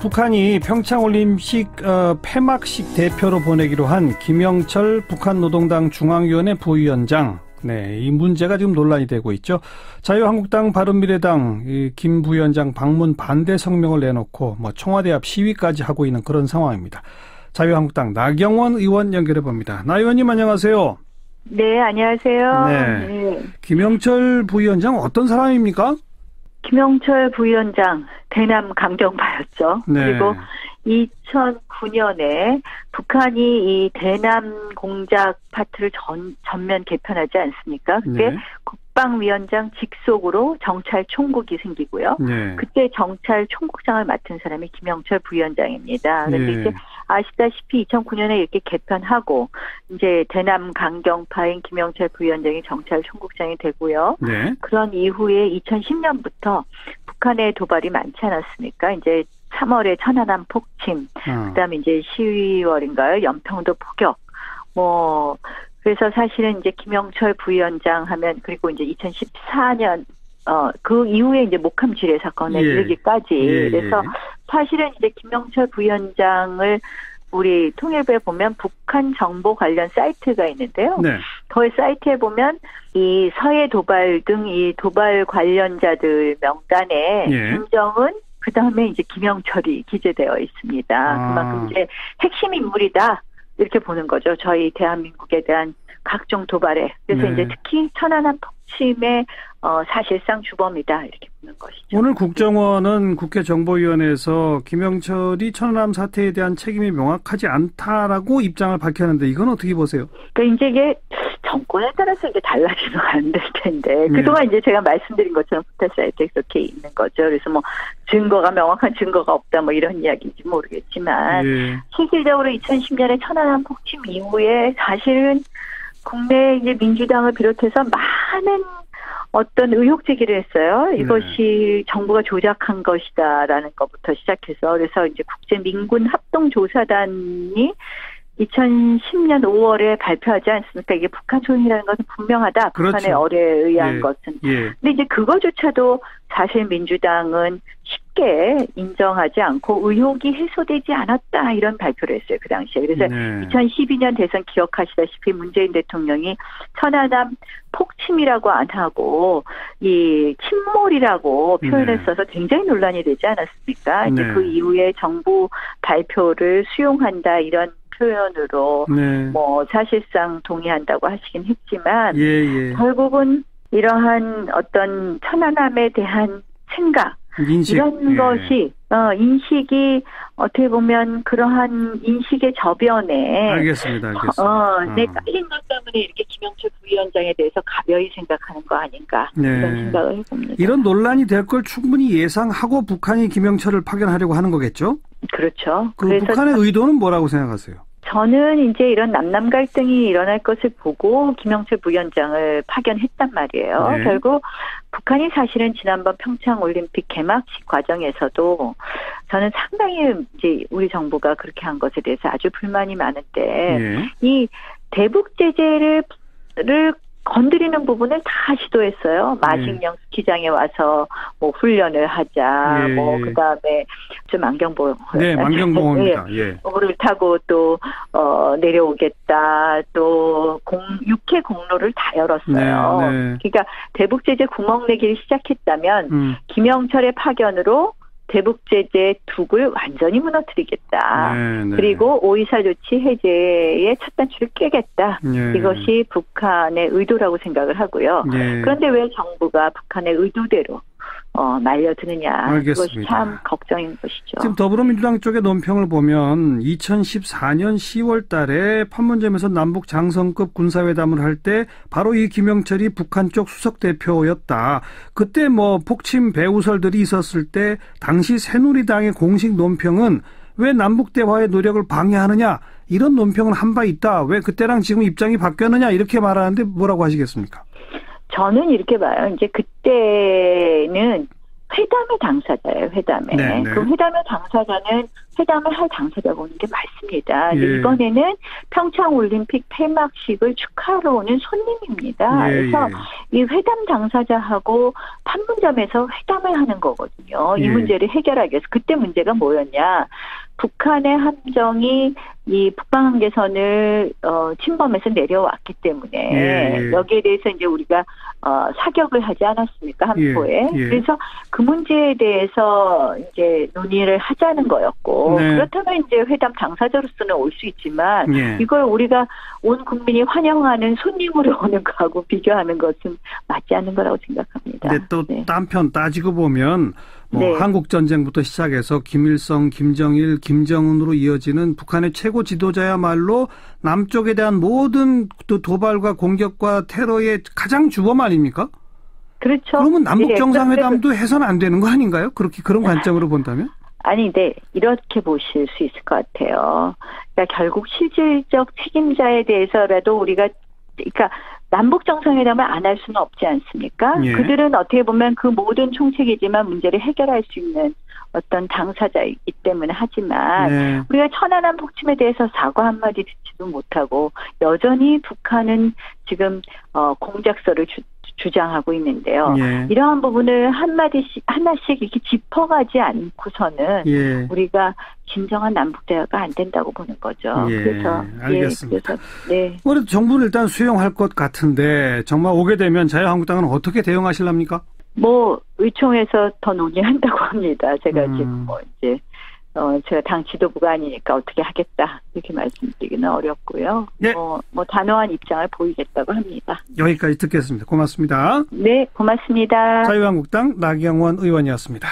북한이 평창올림픽 폐막식 대표로 보내기로 한 김영철 북한 노동당 중앙위원회 부위원장. 네, 이 문제가 지금 논란이 되고 있죠. 자유한국당 바른미래당 김 부위원장 방문 반대 성명을 내놓고 청와대 앞 시위까지 하고 있는 그런 상황입니다. 자유한국당 나경원 의원 연결해 봅니다. 나 의원님 안녕하세요. 네, 안녕하세요. 네. 김영철 부위원장 어떤 사람입니까? 김영철 부위원장 대남 강경파였죠. 네. 그리고 2009년에 북한이 이 대남 공작 파트를 전면 개편하지 않습니까? 그때 네. 국방위원장 직속으로 정찰 총국이 생기고요. 네. 그때 정찰 총국장을 맡은 사람이 김영철 부위원장입니다. 그런데 네. 이제 아시다시피 2009년에 이렇게 개편하고 이제 대남 강경파인 김영철 부위원장이 정찰 총국장이 되고요. 네. 그런 이후에 2010년부터 북한의 도발이 많지 않았습니까? 이제 3월에 천안함 폭침, 그다음에 이제 12월인가요? 연평도 포격. 그래서 사실은 이제 김영철 부위원장 하면, 그리고 이제 2014년 그 이후에 이제 목함 지뢰 사건에 이르기까지. 그래서 사실은 이제 김영철 부위원장을 우리 통일부에 보면 북한 정보 관련 사이트가 있는데요. 네. 그 사이트에 보면 이 서해 도발 등 이 도발 관련자들 명단에 김정은 그다음에 이제 김영철이 기재되어 있습니다. 그만큼 이제 핵심 인물이다. 이렇게 보는 거죠. 저희 대한민국에 대한 각종 도발에. 그래서 이제 특히 천안함 폭침의 사실상 주범이다. 이렇게 보는 것이죠. 오늘 국정원은 국회 정보위원회에서 김영철이 천안함 사태에 대한 책임이 명확하지 않다라고 입장을 밝혔는데 이건 어떻게 보세요? 그러니까 이제 이게 정권에 따라서 이게 달라지면 안 될 텐데 그동안 이제 제가 말씀드린 것처럼 포털 사이트에 그렇게 있는 거죠. 그래서 증거가 명확한 증거가 없다 이런 이야기인지 모르겠지만 실질적으로 2010년에 천안함 폭침 이후에 사실은 국내 이제 민주당을 비롯해서 많은 어떤 의혹 제기를 했어요. 이것이 정부가 조작한 것이다라는 것부터 시작해서 그래서 이제 국제민군합동조사단이 2010년 5월에 발표하지 않습니까? 이게 북한 소행이라는 것은 분명하다. 그렇죠. 북한의 어뢰에 의한 것은. 근데 이제 그거조차도 사실 민주당은 쉽게 인정하지 않고 의혹이 해소되지 않았다 이런 발표를 했어요. 그 당시에. 그래서 2012년 대선 기억하시다시피 문재인 대통령이 천안함 폭침이라고 안 하고 이 침몰이라고 표현했어서 굉장히 논란이 되지 않았습니까? 이제 그 이후에 정부 발표를 수용한다 이런 표현으로 사실상 동의한다고 하시긴 했지만 결국은 이러한 어떤 천안함에 대한 생각 이런 것이 인식이 어떻게 보면 그러한 인식의 저변에 알겠습니다. 깔린 것 때문에 이렇게 김영철 부위원장에 대해서 가벼이 생각하는 거 아닌가 이런 생각을 해봅니다. 이런 논란이 될 걸 충분히 예상하고 북한이 김영철을 파견하려고 하는 거겠죠? 그렇죠. 그래서 북한의 의도는 뭐라고 생각하세요? 저는 이제 이런 남남 갈등이 일어날 것을 보고 김영철 부위원장을 파견했단 말이에요. 결국 북한이 사실은 지난번 평창 올림픽 개막식 과정에서도 저는 상당히 이제 우리 정부가 그렇게 한 것에 대해서 아주 불만이 많은데 이 대북 제재를 건드리는 부분을 다 시도했어요. 마식령 스키장에 와서 훈련을 하자, 그다음에 좀 만경봉입니다. 를 타고 또 내려오겠다, 또 육해 공로를 다 열었어요. 그러니까 대북 제재 구멍 내기를 시작했다면 김영철의 파견으로 대북제재 둑을 완전히 무너뜨리겠다. 그리고 5.24 조치 해제의 첫 단추를 깨겠다. 이것이 북한의 의도라고 생각을 하고요. 그런데 왜 정부가 북한의 의도대로 말려드느냐. 알겠습니다. 그것이 참 걱정인 것이죠. 지금 더불어민주당 쪽의 논평을 보면 2014년 10월 달에 판문점에서 남북 장성급 군사회담을 할 때 바로 이 김영철이 북한 쪽 수석대표였다. 그때 폭침 배후설들이 있었을 때 당시 새누리당의 공식 논평은 왜 남북대화의 노력을 방해하느냐. 이런 논평을 한 바 있다. 왜 그때랑 지금 입장이 바뀌었느냐. 이렇게 말하는데 뭐라고 하시겠습니까? 저는 이렇게 봐요. 이제 그때는 회담의 당사자예요. 회담에. 네, 네. 그 회담의 당사자는 회담을 할 당사자가 오는 게 맞습니다. 예. 이번에는 평창올림픽 폐막식을 축하하러 오는 손님입니다. 예, 그래서 예. 이 회담 당사자하고 판문점에서 회담을 하는 거거든요. 이 예. 문제를 해결하기 위해서. 그때 문제가 뭐였냐. 북한의 함정이 이 북방한계선을 침범해서 내려왔기 때문에 예. 여기에 대해서 이제 우리가 사격을 하지 않았습니까, 함포에. 예. 예. 그래서 그 문제에 대해서 이제 논의를 하자는 거였고 네. 그렇다면 이제 회담 당사자로서는 올 수 있지만 예. 이걸 우리가 온 국민이 환영하는 손님으로 오는 거하고 비교하는 것은 맞지 않는 거라고 생각합니다. 근데 또 딴편 따지고 보면 네. 한국 전쟁부터 시작해서 김일성, 김정일, 김정은으로 이어지는 북한의 최고 지도자야말로 남쪽에 대한 모든 도발과 공격과 테러의 가장 주범 아닙니까? 그렇죠. 그러면 남북 정상회담도 해서는 안 되는 거 아닌가요? 그런 관점으로 본다면? 아니, 네, 이렇게 보실 수 있을 것 같아요. 그러니까 결국 실질적 책임자에 대해서라도 우리가, 그러니까 남북 정상회담을 안 할 수는 없지 않습니까? 예. 그들은 어떻게 보면 그 모든 총책이지만 문제를 해결할 수 있는 어떤 당사자이기 때문에 하지만 네. 우리가 천안함 폭침에 대해서 사과 한마디 듣지도 못하고 여전히 북한은 지금 공작서를 주장하고 있는데요. 예. 이러한 부분을 하나씩 이렇게 짚어가지 않고서는 예. 우리가 진정한 남북 대화가 안 된다고 보는 거죠. 예. 그래서 알겠습니다. 네. 그래도 정부는 일단 수용할 것 같은데 정말 오게 되면 자유한국당은 어떻게 대응하실랍니까? 의총에서 더 논의한다고 합니다. 제가 지금 제가 당 지도부가 아니니까 어떻게 하겠다 이렇게 말씀드리기는 어렵고요. 네. 단호한 입장을 보이겠다고 합니다. 여기까지 듣겠습니다. 고맙습니다. 네, 고맙습니다. 자유한국당 나경원 의원이었습니다.